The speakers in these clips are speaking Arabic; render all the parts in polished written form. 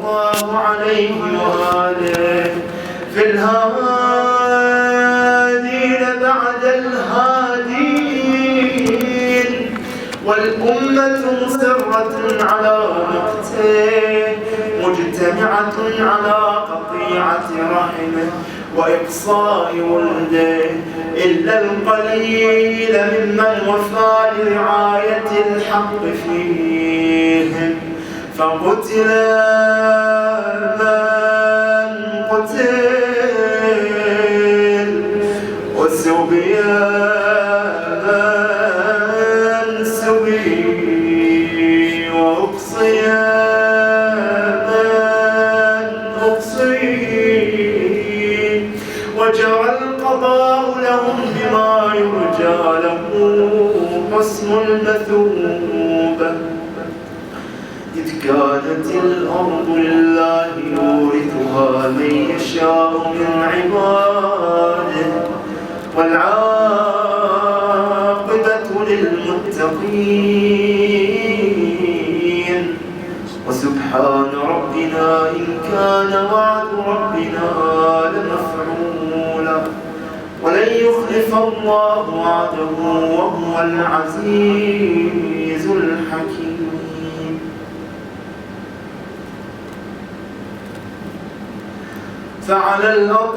الله عليه وآله في الهادين بعد الهادين، والأمة مصرة على مقته مجتمعة على قطيعة رحمه وإقصاء ولده، إلا القليل ممن وفى لرعاية الحق فيهم، فقتل من قتل وسبي من سبي وأقصي من أقصي، وجرى القضاء لهم بما يرجى له حسن المثوبة، إذ كانت الأرض لله يورثها من يشاء من عباده، والعاقبة للمتقين. وسبحان ربنا إن كان وعد ربنا لمفعولا، ولن يخلف الله وعده وهو العزيز الحكيم. فعلى الأطائب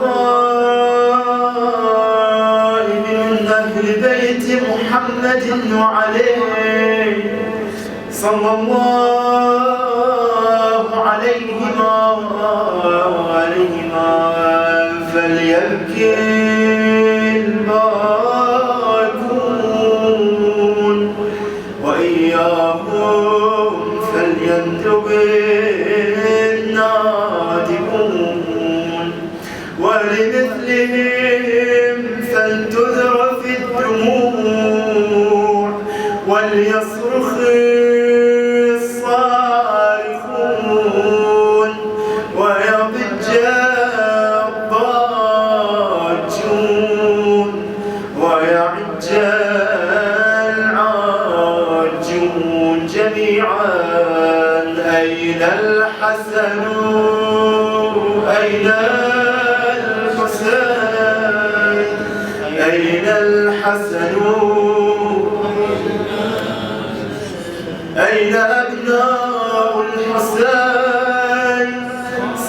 من أهل بيت محمد وعليه صلى الله عليهما وآلهما فليبكي الباكون، وإياهم فليندب النادبون، ولمثلهم فلتذر في الدموع، وليصرخ الصارخون، ويضج الضاجون، ويعج العاجون جميعا. أين الحسن أين الحسين، أين الحسن أين أبناء الحسين،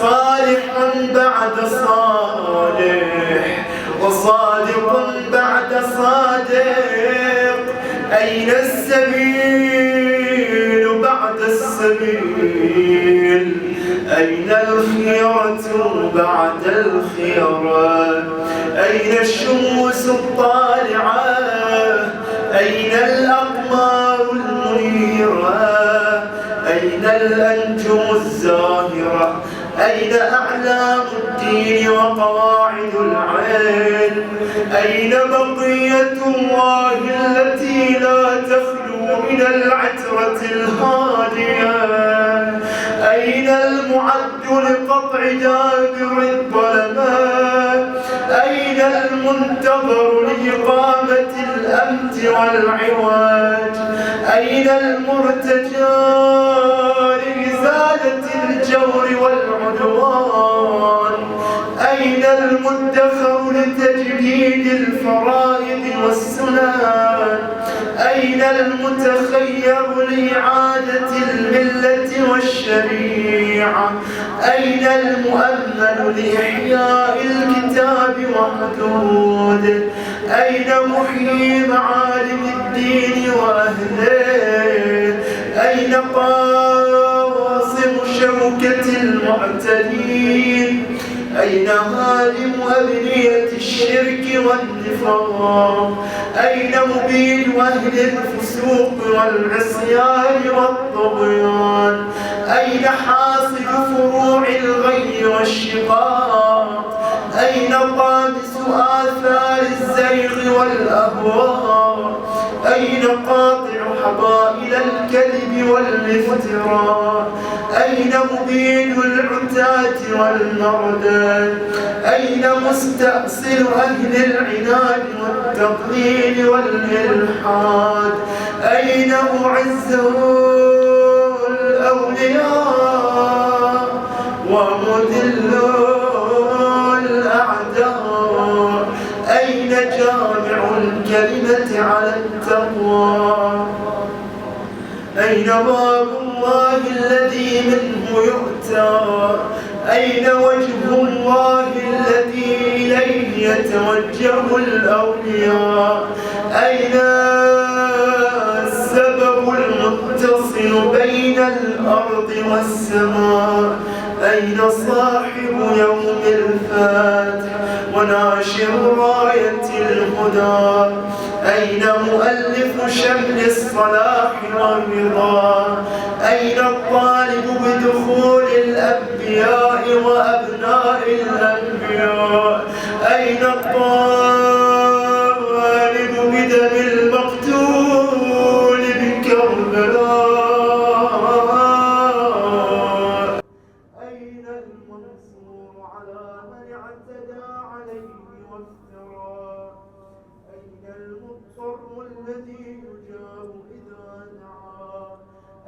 صالح بعد صالح وصادق بعد صادق، أين السبيل بعد السبيل، أين الخيرة بعد الخيرة، أين الشموس الطالعة، أين الأقمار المنيرة، أين الأنجم الزاهرة، أين أعلام الدين وقواعد العلم، أين بقية الله التي لا تخلو من العترة الهادية، أين المعد لقطع دابر الظلمات، أين المنتظر لإقامة الأمن والعواج، أين المرتجى لإزالة الجور والعدوان، أين المدخر لتجديد الفرائض والسنن، أين المتخير لإعادة الملة والشريعة، أين المؤمل لإحياء الكتاب وحدوده، أين محيي معالم الدين وأهله، أين قاصم شوكة المعتدين، أين هادم أبنية الشرك والنفاق، أين مبيد أهل الفسوق والعصيان والطغيان، أين حاصد فروع الغي والشقاق، أين طامس آثار الزيغ والأهواء، أين قاطع حبائل الكذب والافتراء، أين مبيد العتاة والمردى، أين مستأصل أهل العناد والتضليل والإلحاد، أين معز الأولياء، ومذل الأعداء. أين جامع الكلمة على التقوى؟ أين باب الله الذي منه يؤتى؟ أين وجه الله الذي إليه يتوجه الأولياء؟ أين السبب المتصل بين الأرض والسماء؟ أين صاحب يوم الفاتح وناشر راية الهدى؟ أين مؤلف شمل الصلاح والرضا؟ أين الطالب بدخول الأنبياء وأبناء الأنبياء؟ أين الطالب بدم المقتول بكربلاء؟ أين المنصور على من اعتدى عليه وافترى؟ أين المضطر الذي يجاب إذا دعا؟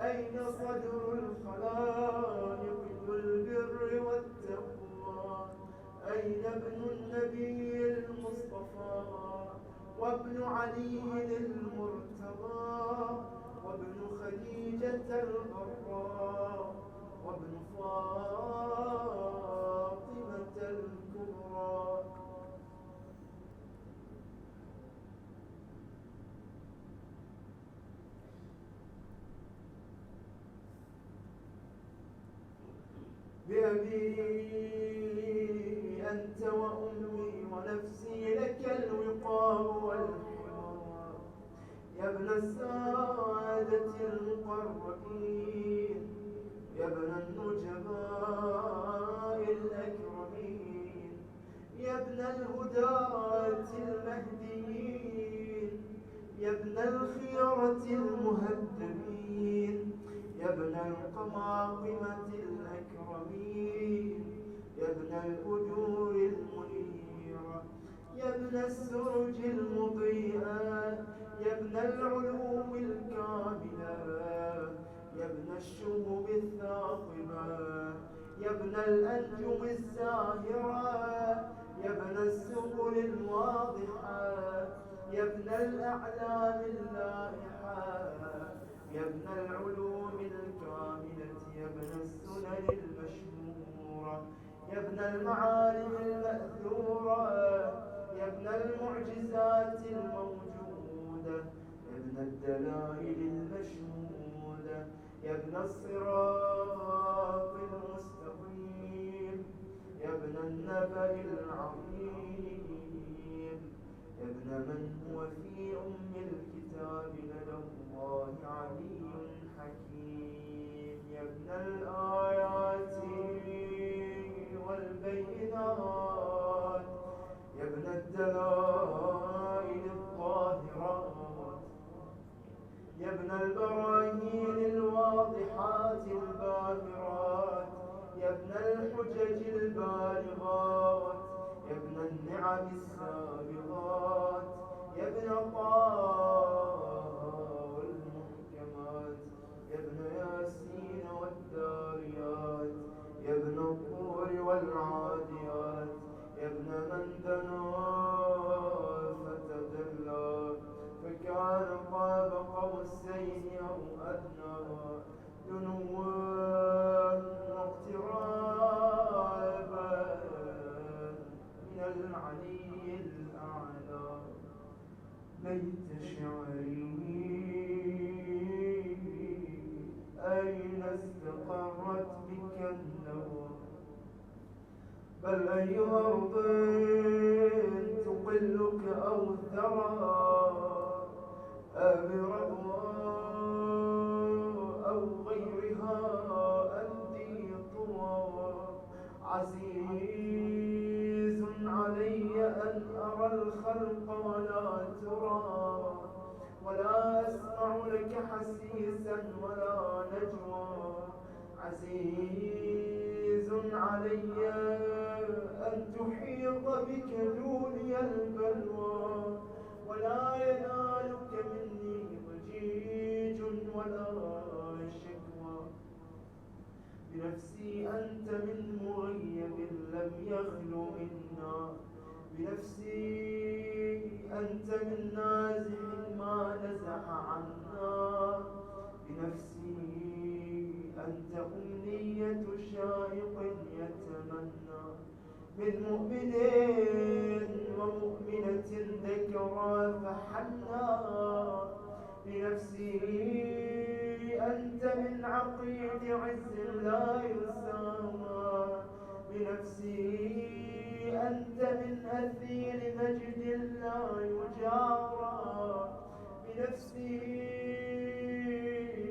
أين صدر الخلائق ذو البر والتقوى؟ أين ابن النبي المصطفى وابن علي المرتضى وابن خديجة الغراء وابن فاطمة الكبرى؟ بأبي أنت وأمي ونفسي لك الوقار والحوار. يا ابن السادة المقربين، يا ابن النجباء الأكرمين، يا ابن الهداة المهديين، يا ابن الخيرة المهذبين، يا ابن القماقمة الأكرمين، يا ابن الأجور المنيرة، يا ابن السرج المضيئة، يا ابن العلوم الكاملة، يا ابن الشهب الثاقبة، يا ابن الأنجم الزاهرة، يا ابن السبل الواضحة، يا ابن الأعلام اللائحة، يا ابن العلوم الكاملة، يا ابن السنن المشهورة، يا ابن المعالم المأثورة، يا ابن المعجزات الموجودة، يا ابن الدلائل المشهودة، يا ابن الصراط المستقيم، يا ابن النبأ العظيم، يا ابن من هو في أم الكتاب لدى الله علي حكيم، يا ابن الآيات والبينات، يا ابن الدلائل الظاهرات، يا ابن البراهين الواضحات الباهرات، يا ابن الحجج البالغات، يا ابن النعم السابغات، يا ابن طه المحكمات، يا ابن ياسين والداريات، يا ابن الطور والعاديات، يا ابن من دنا فتدلى فكان قاب قوسين أو أدنى، دنوا واقترابا من العلي الأعلى. بيت شعري أين استقرت بك النوى؟ بل أي أرض تقلك أو ثرى، أبرضها أو غيرها أندي طوى. عزيز علي أن أرى الخلق ولا ترى، ولا أسمع لك حسيسا ولا نجوى. عزيز علي أن تحيط بك دوني البلوى، ولا ينالك مني ضجيج ولا شكوى. بنفسي أنت من مغيب لم يخلو منا، بنفسي أنت من نازح ما نزح عنا، بنفسي أنت أمنية شائق يتمنى، من مؤمن ومؤمنة ذكرى فحنا، بنفسي أنت من عقيد عز لا يسامى، بنفسي أنت من أثير مجد لا يجارى، بنفسي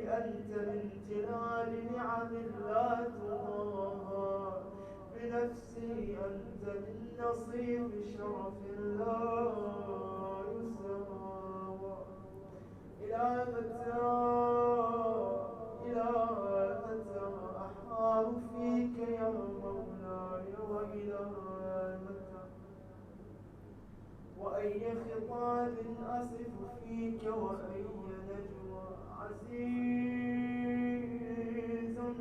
أنت من تلال نعم لا تضاهى، بنفسي أنت من نصيب شرف لا يساوى. إلى متى إلى متى أحار فيك يا مولاي، وإلى متى وأي خطاب أصف فيك وأي نجوى، عزيز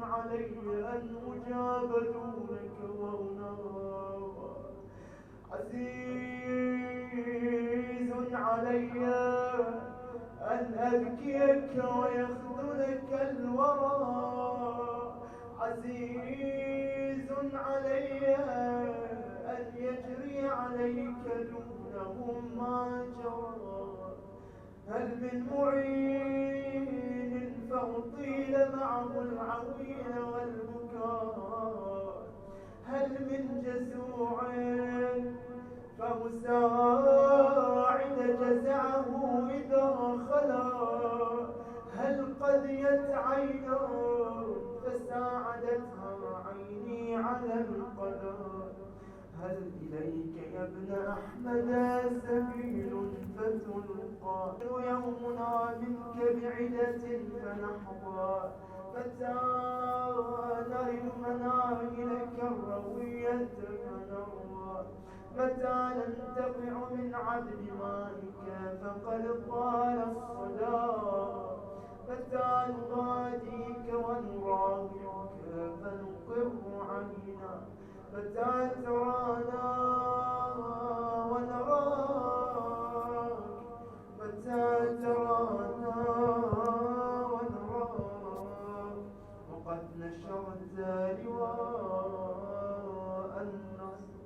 علي أن أجاب دونك وأناوى، عزيز علي أن أبكيك ويخذلك الورى، عزيز علي أن يجري عليك دونهم ما جرى، هل من معين فأطيل معه العويل والبكاء، هل من جزوع فمساعد جزعه إذا خلا، هل قضيت عينا فساعدتها عيني على القضاء، هل إليك يا ابن أحمد سبيل فتلقى يومنا منك بعدة فنحظى، متى نرد مناهلك الروية فنروى، متى ننتفع من عذب مائك فقد طال الصدى، متى نغاديك ونراجعك فنقر عينا، متى ترانا ونراك، متى ترانا ونراك، وقد نشرت لواء النصر،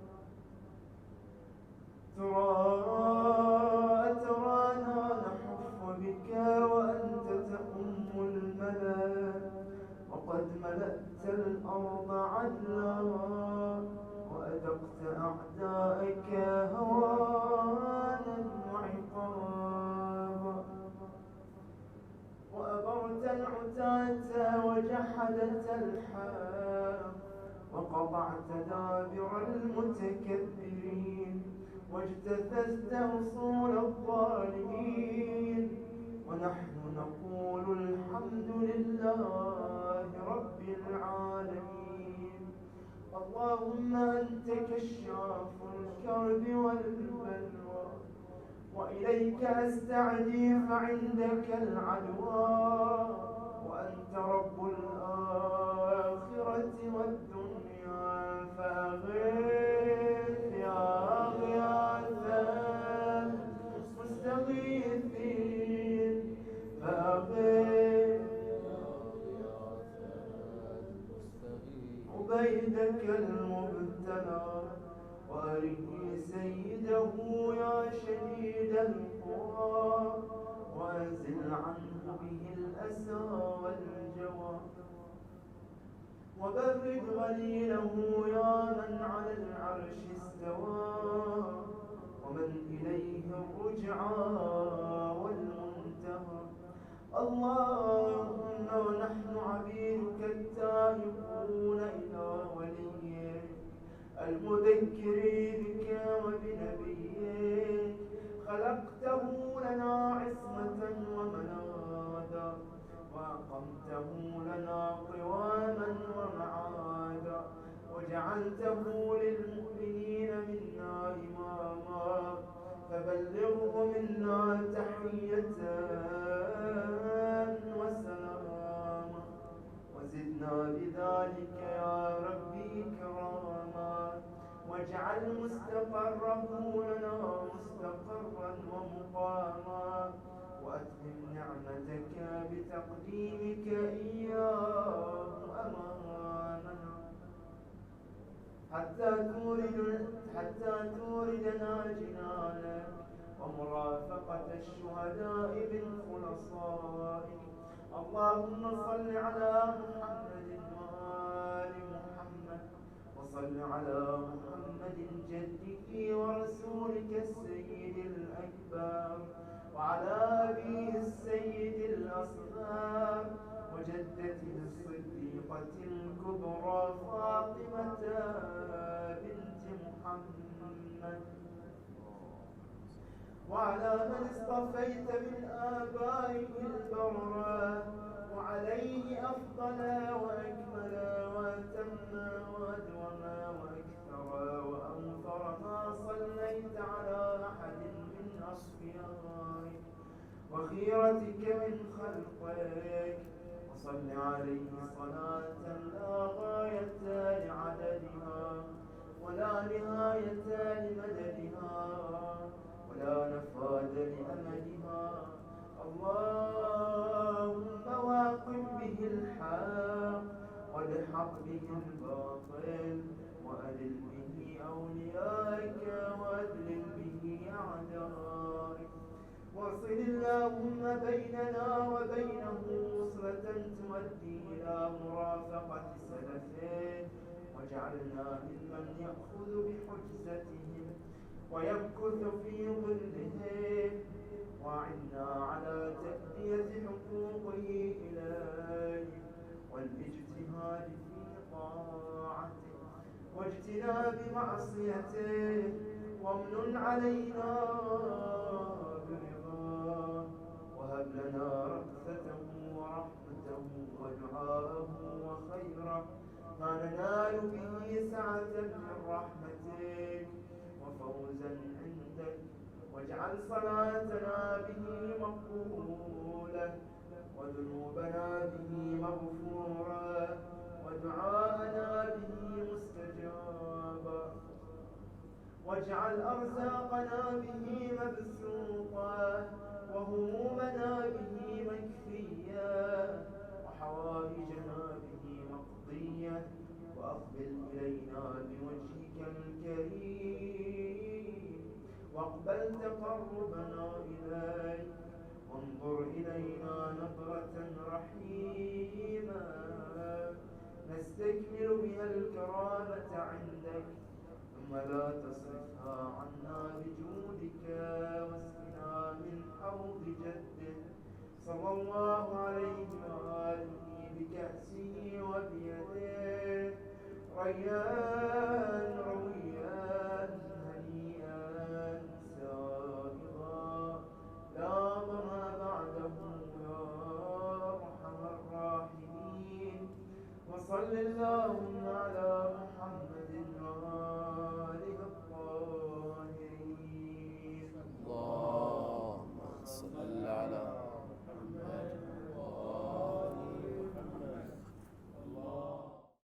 ترانا نحف بك وأنت تؤم الملا، وقد ملأت الأرض عدلا وأذقت أعدائك هوانا وعقابا، وأبرت العتاة وجحدت الحق، وقطعت دابر المتكبرين، واجتثثت أصول الظالمين، ونحن نقول الحمد لله رب العالمين. اللهم أنت كشاف الكرب والبلوى، وإليك أستعدي فعندك العدوى، وأنت رب الآخرة والدنيا، فأغث يا غياث المستغيثين، فأغث عبيدك المبتلى، وأره سيده يا شديد القوى، وأزل عنه به الأسى والجوى، وبرد غليله يا من على العرش استوى، ومن إليه الرجعى والمنتهى. اللهم ونحن عبيدك التائبون إلى وليك المذكرين بك وبنبيك، خلقته لنا عصمة ومنادا، وأقمته لنا قواما ومعادا، وجعلته للمؤمنين منا إماما، فبلغه منا تحية وسلاما، وزدنا وزدنا بذلك يا ربي كراما، واجعل مستقره لنا مستقرا ومقاما، وأتمم نعمتك بتقديمك إياه أمامنا، حتى توردنا جنانك ومرافقة الشهداء من خلصائك. اللهم صل على محمد وآل محمد، وصل على محمد جدك ورسولك السيد الأكبر، وعلى أبيه السيد الأصغر، وجدته الصديقة الكبرى فاطمة بنت محمد، وعلى من اصطفيت من آبائه البررة، وعليه أفضل وأكمل وأتم وأدوم وأكثر وأوفر ما صليت على أحد من أصفيائك وخيرتك من خلقك، وصل عليه صلاة لا غاية لعددها ولا نهاية لمددها ولا نفاد لأمدها. اللهم واقم به الحق والحق به الباطل، وأذل به أوليائك وأذلل به أعدائك، واصل اللهم بيننا وبينه وصلة تؤدي إلى مرافقة سلفه، واجعلنا ممن يأخذ بحجزتهم ويمكث في ظلهم، وأعنا على تأدية حقوقه إليه والاجتهاد في طاعته واجتناب معصيته، وامنن علينا برضاه، وهب لنا رأفته ورحمته ودعاءه وخيره ما ننال به سعة من رحمتك وفوزا عندك، واجعل صلاتنا به مقبولة وذنوبنا به مغفورة ودعاءنا به مستجابا، واجعل أرزاقنا به مبسوطة وهمومنا به مكفية وحوائجنا به مقضية، وأقبل إلينا بوجهك الكريم واقبل تقربنا إليك، وانظر إلينا نظرة رحيمة نستكمل بها الكرامة عندك، ثم لا تصرفها عنا بجودك، واسقنا من حوض جدك صلى الله عليه وآله بكأسه وبيده ريان رويا هنيئا سائغا لا ضر بعده يا أرحم الراحمين. وصل اللهم